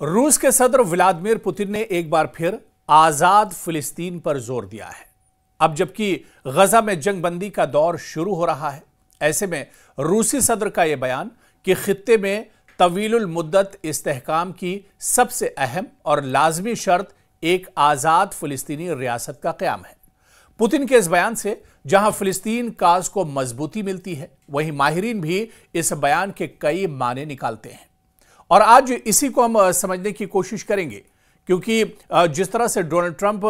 रूस के सदर व्लादिमीर पुतिन ने एक बार फिर आजाद फिलिस्तीन पर जोर दिया है। अब जबकि गजा में जंगबंदी का दौर शुरू हो रहा है, ऐसे में रूसी सदर का यह बयान कि खित्ते में तवीलुल मुद्दत इस्तेहकाम की सबसे अहम और लाजमी शर्त एक आजाद फिलिस्तीनी रियासत का क़याम है। पुतिन के इस बयान से जहां फिलिस्तीन काज को मजबूती मिलती है, वहीं माहिरीन भी इस बयान के कई माने निकालते हैं। और आज इसी को हम समझने की कोशिश करेंगे, क्योंकि जिस तरह से डोनाल्ड ट्रंप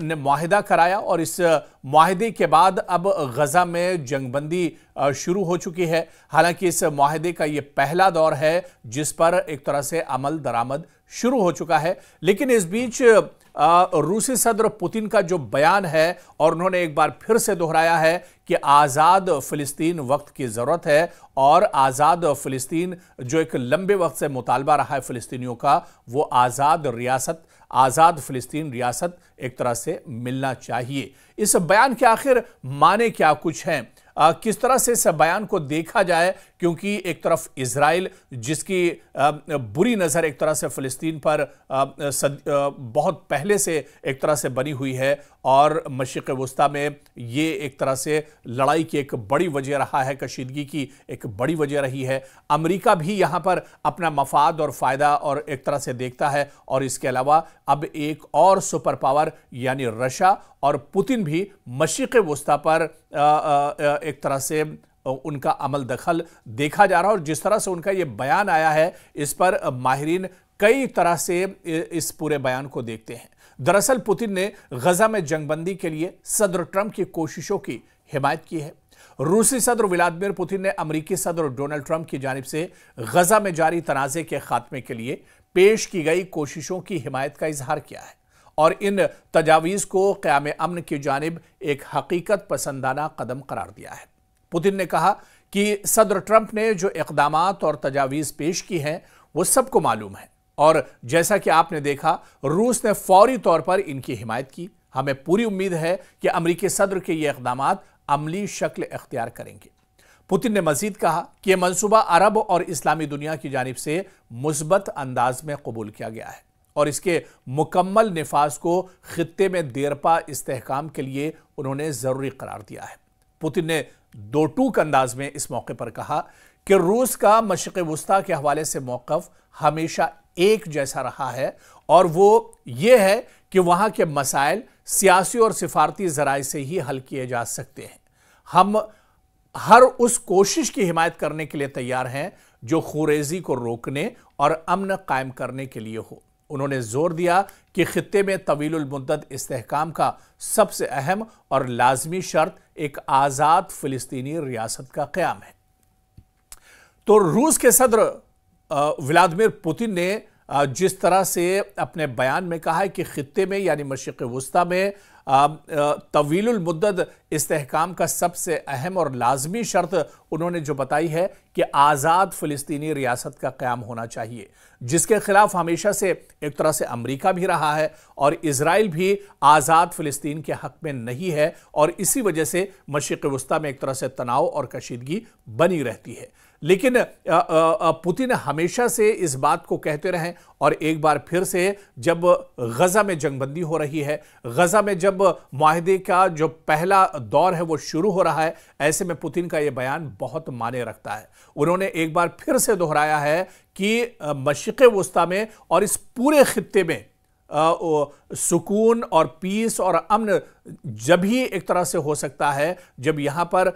ने मुआहिदा कराया और इस मुआहिदे के बाद अब गजा में जंगबंदी शुरू हो चुकी है। हालांकि इस मुआहिदे का यह पहला दौर है जिस पर एक तरह से अमल दरामद शुरू हो चुका है, लेकिन इस बीच रूसी सदर पुतिन का जो बयान है और उन्होंने एक बार फिर से दोहराया है कि आज़ाद फिलिस्तीन वक्त की ज़रूरत है और आज़ाद फिलिस्तीन जो एक लंबे वक्त से मुतालबा रहा है फिलिस्तीनियों का, वो आज़ाद फिलिस्तीन रियासत एक तरह से मिलना चाहिए। इस बयान के आखिर माने क्या कुछ हैं, किस तरह से इस बयान को देखा जाए, क्योंकि एक तरफ इजराइल जिसकी बुरी नज़र एक तरह से फिलिस्तीन पर बहुत पहले से एक तरह से बनी हुई है और मशरिक़ वुस्ता में ये एक तरह से लड़ाई की एक बड़ी वजह रहा है, कशीदगी की एक बड़ी वजह रही है। अमेरिका भी यहाँ पर अपना मफाद और फ़ायदा और एक तरह से देखता है, और इसके अलावा अब एक और सुपर पावर यानी रशिया और पुतिन भी मशरिक़ वुस्ता पर एक तरह से उनका अमल दखल देखा जा रहा है। और जिस तरह से उनका ये बयान आया है, इस पर माहिरीन कई तरह से इस पूरे बयान को देखते हैं। दरअसल पुतिन ने गजा में जंगबंदी के लिए सदर ट्रंप की कोशिशों की हिमायत की है। रूसी सदर व्लादिमीर पुतिन ने अमेरिकी सदर डोनाल्ड ट्रंप की जानिब से गजा में जारी तनाज़े के खात्मे के लिए पेश की गई कोशिशों की हिमायत का इजहार किया है और इन तजावीज़ को क़याम अमन की जानिब एक हकीकत पसंदाना कदम करार दिया है। पुतिन ने कहा कि सदर ट्रंप ने जो इक़दामात और तजावीज़ पेश की हैं वो सबको मालूम है, और जैसा कि आपने देखा रूस ने फौरी तौर पर इनकी हिमायत की। हमें पूरी उम्मीद है कि अमेरिकी सदर के ये इक़दामात अमली शक्ल इख्तियार करेंगे। पुतिन ने मजीद कहा कि यह मंसूबा अरब और इस्लामी दुनिया की जानिब से मुस्बत अंदाज में कबूल किया गया है और इसके मुकम्मल निफाज को खित्ते में देरपा इस्तेहकाम के लिए उन्होंने ज़रूरी करार दिया है। पुतिन ने दो टूक अंदाज में इस मौके पर कहा कि रूस का मशरिक़ वुस्ता के हवाले से मौक़िफ़ हमेशा एक जैसा रहा है, और वो ये है कि वहाँ के मसाइल सियासी और सिफारती ज़राए से ही हल किए जा सकते हैं। हम हर उस कोशिश की हिमायत करने के लिए तैयार हैं जो खुरेज़ी को रोकने और अमन कायम करने के लिए हो। उन्होंने जोर दिया कि खित्ते में तवीलुल मुद्दत इस्तेहकाम का सबसे अहम और लाजमी शर्त एक आज़ाद फिलिस्तीनी रियासत का क़याम है। तो रूस के सदर व्लादिमीर पुतिन ने जिस तरह से अपने बयान में कहा है कि खित्ते में यानी मशरिक़ वुस्ता में तवीलुल मुद्दत इस्तेहकाम का सबसे अहम और लाजमी शर्त उन्होंने जो बताई है कि आज़ाद फिलिस्तीनी रियासत का क़याम होना चाहिए, जिसके खिलाफ हमेशा से एक तरह से अमेरिका भी रहा है और इजराइल भी आज़ाद फिलिस्तीन के हक़ में नहीं है, और इसी वजह से मशरिक़ वुस्ता में एक तरह से तनाव और कशीदगी बनी रहती है। लेकिन पुतिन हमेशा से इस बात को कहते रहे, और एक बार फिर से जब गजा में जंगबंदी हो रही है, गजा में जब मुआहिदे का जो पहला दौर है वो शुरू हो रहा है, ऐसे में पुतिन का ये बयान बहुत माने रखता है। उन्होंने एक बार फिर से दोहराया है कि मशरिक़ वुस्ता में और इस पूरे खित्ते में सुकून और पीस और अमन जब ही एक तरह से हो सकता है जब यहां पर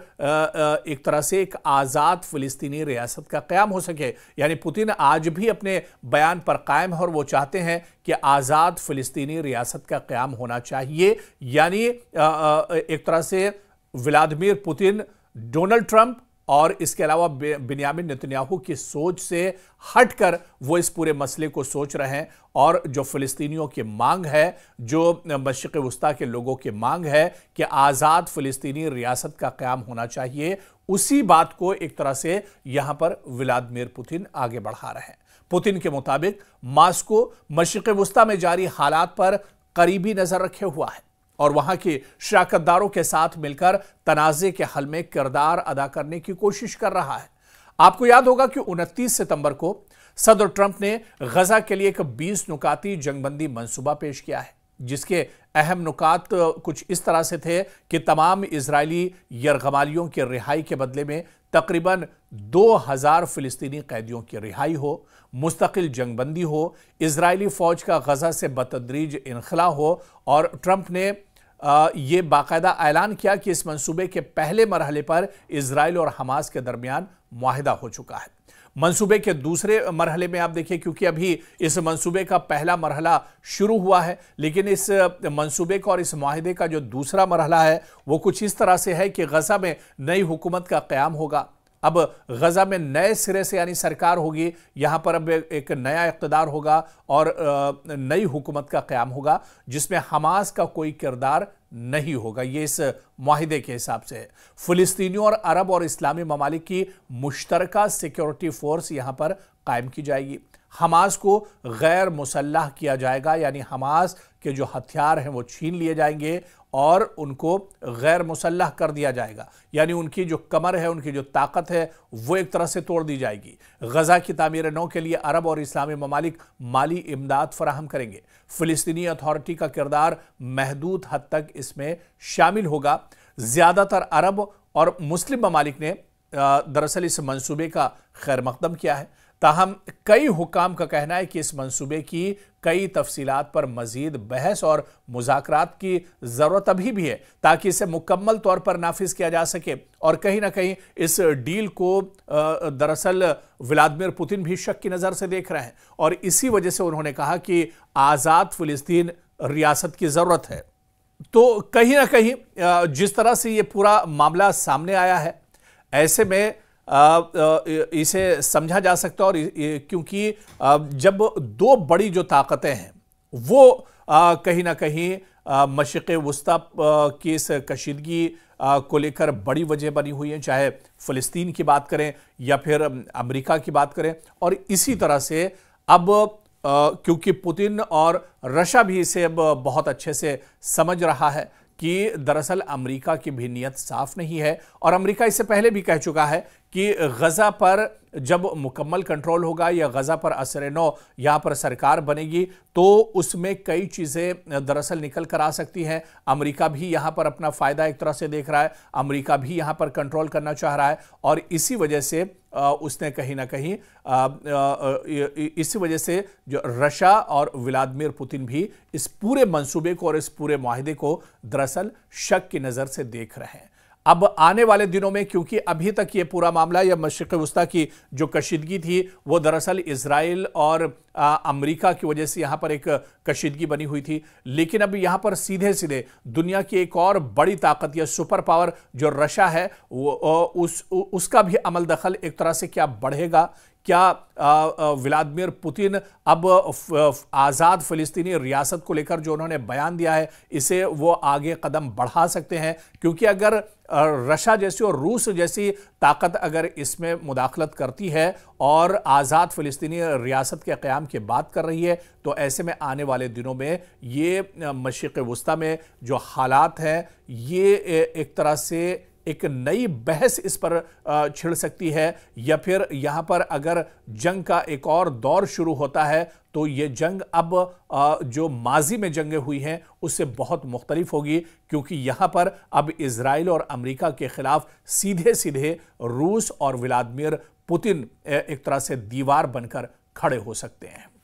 एक तरह से एक आज़ाद फिलिस्तीनी रियासत का क़याम हो सके। यानी पुतिन आज भी अपने बयान पर कायम है और वो चाहते हैं कि आज़ाद फिलिस्तीनी रियासत का क़याम होना चाहिए। यानी एक तरह से व्लादिमीर पुतिन डोनाल्ड ट्रंप और इसके अलावा बिन्यामिन नेतन्याहू की सोच से हटकर वो इस पूरे मसले को सोच रहे हैं, और जो फ़िलिस्तीनियों की मांग है, जो मशरिक़ वुस्ता के लोगों की मांग है कि आज़ाद फ़िलिस्तीनी रियासत का क़याम होना चाहिए, उसी बात को एक तरह से यहाँ पर व्लादिमीर पुतिन आगे बढ़ा रहे हैं। पुतिन के मुताबिक मास्को मशरिक़ वुस्ता में जारी हालात पर करीबी नज़र रखे हुआ है और वहां के शराकतदारों के साथ मिलकर तनाज़े के हल में किरदार अदा करने की कोशिश कर रहा है। आपको याद होगा कि 29 सितंबर को सदर ट्रंप ने गजा के लिए एक 20 नुकाती जंगबंदी मंसूबा पेश किया है, जिसके अहम नुकात कुछ इस तरह से थे कि तमाम इजरायली यरगमालियों की रिहाई के बदले में तकरीबन 2000 फिलिस्तीनी कैदियों की रिहाई हो, मुस्तकिल जंगबंदी हो, इजरायली फौज का गजा से बतदरीज इनखला हो। और ट्रंप ने ये बाकायदा ऐलान किया कि इस मंसूबे के पहले मरहले पर इजराइल और हमास के दरमियान मुआहिदा हो चुका है। मंसूबे के दूसरे मरहले में आप देखिए, क्योंकि अभी इस मंसूबे का पहला मरहला शुरू हुआ है, लेकिन इस मंसूबे का और इस मुआहिदे का जो दूसरा मरहला है वो कुछ इस तरह से है कि गजा में नई हुकूमत का क़याम होगा। अब गजा में नए सिरे से यानी सरकार होगी, यहां पर अब एक नया इक़्तिदार होगा और नई हुकूमत का क़याम होगा जिसमें हमास का कोई किरदार नहीं होगा। ये इस मुआहिदे के हिसाब से है। फिलिस्तीनियों और अरब और इस्लामी ममालिक की मुश्तरका सिक्योरिटी फोर्स यहां पर कायम की जाएगी। हमास को गैर मुसल्लह किया जाएगा, यानी हमास के जो हथियार हैं वो छीन लिए जाएंगे और उनको गैर मुसल्लह कर दिया जाएगा, यानी उनकी जो कमर है, उनकी जो ताकत है वो एक तरह से तोड़ दी जाएगी। गजा की तामीर नौ के लिए अरब और इस्लामी ममालिक माली इमदाद फराहम करेंगे। फिलिस्तीनी अथॉरिटी का किरदार महदूद हद तक इसमें शामिल होगा। ज़्यादातर अरब और मुस्लिम ममालिक ने दरअसल इस मंसूबे का खैर मकदम किया है, ताहम कई हुकाम का कहना है कि इस मंसूबे की कई तफसीलात पर मजीद बहस और मुज़ाकरात की ज़रूरत अभी भी है ताकि इसे मुकम्मल तौर पर नाफिज किया जा सके। और कहीं ना कहीं इस डील को दरअसल व्लादिमीर पुतिन भी शक की नज़र से देख रहे हैं और इसी वजह से उन्होंने कहा कि आज़ाद फिलिस्तीन रियासत की ज़रूरत है। तो कहीं ना कहीं जिस तरह से ये पूरा मामला सामने आया है, ऐसे में इसे समझा जा सकता है। और क्योंकि जब दो बड़ी जो ताकतें हैं वो कहीं ना कहीं मशरिक़ वस्ता की इस कशीदगी को लेकर बड़ी वजह बनी हुई है, चाहे फ़लस्तीन की बात करें या फिर अमेरिका की बात करें। और इसी तरह से अब क्योंकि पुतिन और रशिया भी इसे अब बहुत अच्छे से समझ रहा है कि दरअसल अमेरिका की भी नीयत साफ नहीं है और अमेरिका इससे पहले भी कह चुका है कि गजा पर जब मुकम्मल कंट्रोल होगा या गजा पर असर नौ यहाँ पर सरकार बनेगी तो उसमें कई चीज़ें दरअसल निकल कर आ सकती हैं। अमेरिका भी यहाँ पर अपना फ़ायदा एक तरह से देख रहा है, अमेरिका भी यहाँ पर कंट्रोल करना चाह रहा है और इसी वजह से उसने कहीं ना कहीं इसी वजह से जो रशिया और व्लादिमीर पुतिन भी इस पूरे मंसूबे को और इस पूरे मुआहिदे को दरअसल शक की नज़र से देख रहे हैं। अब आने वाले दिनों में, क्योंकि अभी तक ये पूरा मामला या मशरिक़ वस्ता की जो कशीदगी थी वो दरअसल इजराइल और अमेरिका की वजह से यहाँ पर एक कशीदगी बनी हुई थी, लेकिन अब यहाँ पर सीधे सीधे दुनिया की एक और बड़ी ताकत या सुपर पावर जो रशिया है वो उसका भी अमल दखल एक तरह से क्या बढ़ेगा? क्या व्लादिमीर पुतिन अब आज़ाद फ़लस्तीनी रियासत को लेकर जो उन्होंने बयान दिया है इसे वो आगे कदम बढ़ा सकते हैं? क्योंकि अगर रशिया जैसी और रूस जैसी ताकत अगर इसमें मुदाखलत करती है और आज़ाद फ़लस्तीनी रियासत के क़याम की बात कर रही है तो ऐसे में आने वाले दिनों में ये मशरिक़ वस्ता में जो हालात हैं ये एक तरह से एक नई बहस इस पर छिड़ सकती है या फिर यहाँ पर अगर जंग का एक और दौर शुरू होता है तो ये जंग अब जो माजी में जंगें हुई हैं उससे बहुत मुख्तलिफ होगी, क्योंकि यहाँ पर अब इजराइल और अमेरिका के खिलाफ सीधे सीधे रूस और व्लादिमीर पुतिन एक तरह से दीवार बनकर खड़े हो सकते हैं।